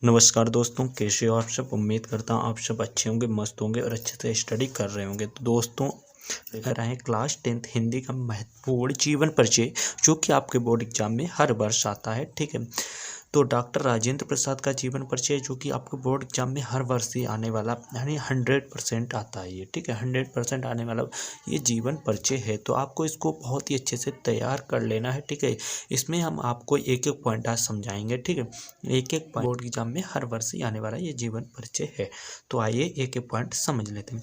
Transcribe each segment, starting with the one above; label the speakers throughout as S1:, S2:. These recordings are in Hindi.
S1: नमस्कार दोस्तों, कैसे हो आप सब। उम्मीद करता हूँ आप सब अच्छे होंगे, मस्त होंगे और अच्छे से स्टडी कर रहे होंगे। तो दोस्तों लेकर आए क्लास 10th हिंदी का महत्वपूर्ण जीवन परिचय, जो कि आपके बोर्ड एग्जाम में हर वर्ष आता है। ठीक है, तो डॉक्टर राजेंद्र प्रसाद का जीवन परिचय, जो कि आपके बोर्ड एग्जाम में हर वर्ष ही आने वाला, यानी 100% आता है ये। ठीक है, 100% आने वाला ये जीवन परिचय है। तो आपको इसको बहुत ही अच्छे से तैयार कर लेना है। ठीक है, इसमें हम आपको एक एक पॉइंट आज समझाएंगे। ठीक है, एक एक बोर्ड एग्जाम में हर वर्ष ही आने वाला ये जीवन परिचय है। तो आइए एक एक पॉइंट समझ लेते हैं।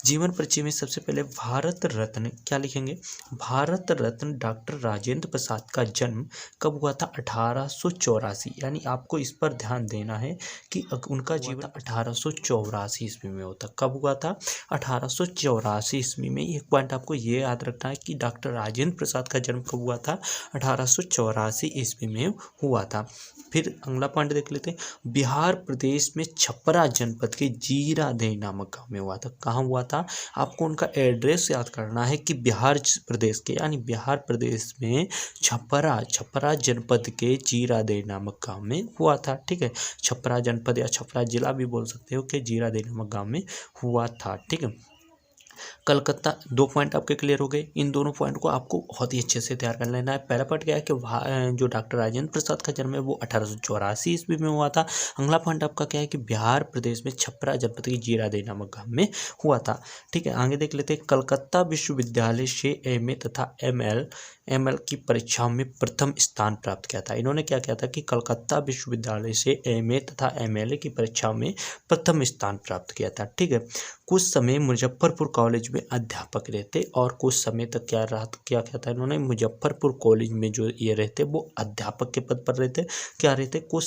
S1: जीवन परिचय में सबसे पहले भारत रत्न क्या लिखेंगे। भारत रत्न डॉक्टर राजेंद्र प्रसाद का जन्म कब हुआ था? 1884। यानी आपको इस पर ध्यान देना है कि उनका जीवन 1884 ईस्वी में होता। कब हुआ था? 1884 ईस्वी में। एक पॉइंट आपको ये याद रखना है कि डॉक्टर राजेंद्र प्रसाद का जन्म कब हुआ था? 1884 ईस्वी में हुआ था। फिर अगला पॉइंट देख लेते हैं। बिहार प्रदेश में छपरा जनपद के जीरादेई नामक गांव में हुआ था। कहाँ हुआ था? आपको उनका एड्रेस याद करना है कि बिहार प्रदेश के, यानी बिहार प्रदेश में छपरा जनपद के जीरादेई नामक गांव में हुआ था। ठीक है, छपरा जनपद या छपरा जिला भी बोल सकते हो कि जीरादेई नामक गांव में हुआ था। ठीक है, कलकत्ता। दो पॉइंट आपके क्लियर हो गए। इन दोनों पॉइंट को आपको बहुत ही अच्छे से तैयार कर लेना है। पहला पॉइंट क्या है कि जो डॉक्टर राजेंद्र प्रसाद का जन्म है वो 1884 ईस्वी में हुआ था। अगला पॉइंट आपका क्या है कि बिहार प्रदेश में छपरा जनपद की जीरादेई नामक गांव में हुआ था। ठीक है, आगे देख लेते हैं। कलकत्ता विश्वविद्यालय से एमए तथा एमएल की परीक्षाओं में प्रथम स्थान प्राप्त किया था। इन्होंने क्या किया था कि कलकत्ता विश्वविद्यालय से एमए तथा एमएलए की परीक्षाओं में प्रथम स्थान प्राप्त किया था। ठीक है, कुछ समय मुजफ्फरपुर कॉलेज में अध्यापक रहते और कुछ समय तक क्या था इन्होंने, मुजफ्फरपुर कॉलेज में जो ये रहते वो अध्यापक के पद पर रहते। क्या रहते? कुछ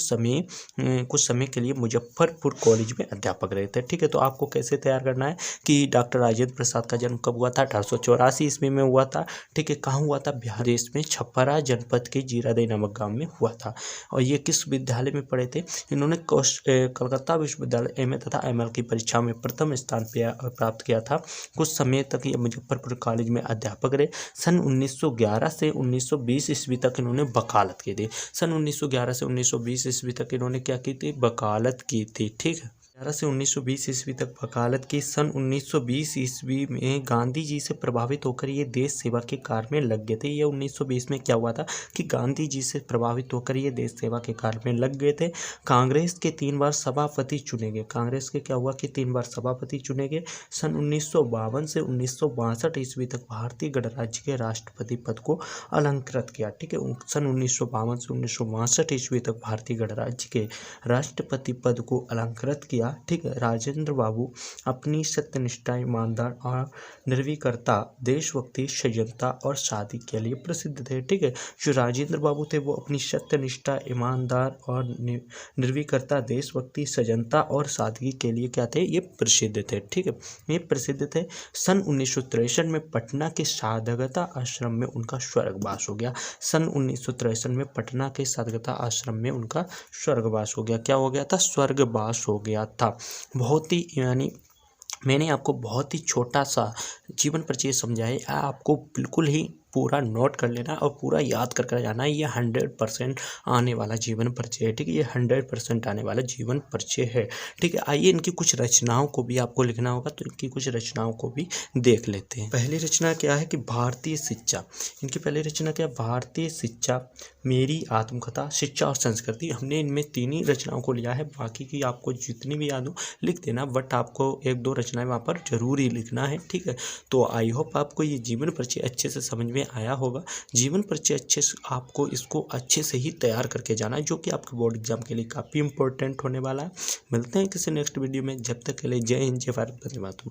S1: समय के लिए मुजफ्फरपुर कॉलेज में अध्यापक रहते। ठीक है, तो आपको कैसे तैयार करना है कि डॉक्टर राजेंद्र प्रसाद का जन्म कब हुआ था? 1884 ईस्वी में हुआ था। ठीक है, कहाँ हुआ था? बिहार देश में छपरा जनपद के जीरादेई नामक गांव में हुआ था। और ये किस विद्यालय में पढ़े थे? इन्होंने कलकत्ता विश्वविद्यालय एमए तथा एमएल की परीक्षा में प्रथम स्थान प्राप्त किया था। कुछ समय तक ये मुजफ्फरपुर कॉलेज में अध्यापक रहे। सन 1911 से 1920 ईस्वी तक इन्होंने वकालत की थी। सन 1911 से 1920 ईस्वी तक इन्होंने क्या की थी? वकालत की थी। ठीक है, 11 से 1920 ईस्वी तक वकालत की। सन 1920 ईस्वी में गांधी जी से प्रभावित होकर ये देश सेवा के कार्य में लग गए थे। ये 1920 में क्या हुआ था कि गांधी जी से प्रभावित होकर ये देश सेवा के कार्य में लग गए थे। कांग्रेस के 3 बार सभापति चुने गए। कांग्रेस के क्या हुआ कि 3 बार सभापति चुने गए। सन 1952 से 1962 ईस्वी तक भारतीय गणराज्य के राष्ट्रपति पद को अलंकृत किया। ठीक है, सन 1952 से 1962 ईस्वी तक भारतीय गणराज्य के राष्ट्रपति पद को अलंकृत किया। ठीक है, राजेंद्र बाबू अपनी सत्यनिष्ठा, ईमानदार और निर्भीकता, देशभक्ति, सज्जनता और सादगी के लिए प्रसिद्ध थे। ठीक है, जो राजेंद्र बाबू थे वो अपनी सत्यनिष्ठा, ईमानदार और निर्भीकता, देशभक्ति, सज्जनता और सादगी के लिए क्या थे? ये प्रसिद्ध थे। ठीक है, ये प्रसिद्ध थे। सन 1963 में पटना के साधगता आश्रम में उनका स्वर्गवास हो गया। सन 1963 में पटना के साधगता आश्रम में उनका स्वर्गवास हो गया। क्या हो गया था? स्वर्गवास हो गया था। बहुत ही, यानी मैंने आपको बहुत ही छोटा सा जीवन परिचय समझाया, आपको बिल्कुल ही पूरा नोट कर लेना और पूरा याद कर जाना है। ये 100% आने वाला जीवन परिचय है। ठीक है, ये 100% आने वाला जीवन परिचय है। ठीक है, आइए इनकी कुछ रचनाओं को भी आपको लिखना होगा, तो इनकी कुछ रचनाओं को भी देख लेते हैं। पहली रचना क्या है कि भारतीय शिक्षा। इनकी पहली रचना क्या है? भारतीय शिक्षा, मेरी आत्मकथा, शिक्षा और संस्कृति। हमने इनमें 3 ही रचनाओं को लिया है, बाकी की आपको जितनी भी याद हो लिख देना, बट आपको 1-2 रचनाएं वहाँ पर जरूर ही लिखना है। ठीक है, तो आई होप आपको ये जीवन परिचय अच्छे से समझ में आया होगा। जीवन परिचय अच्छे से आपको इसको अच्छे से ही तैयार करके जाना है, जो कि आपके बोर्ड एग्जाम के लिए काफ़ी इंपॉर्टेंट होने वाला है। मिलते हैं किसी नेक्स्ट वीडियो में, जब तक के लिए जय हिंद, जय भारत, वंदे मातरम।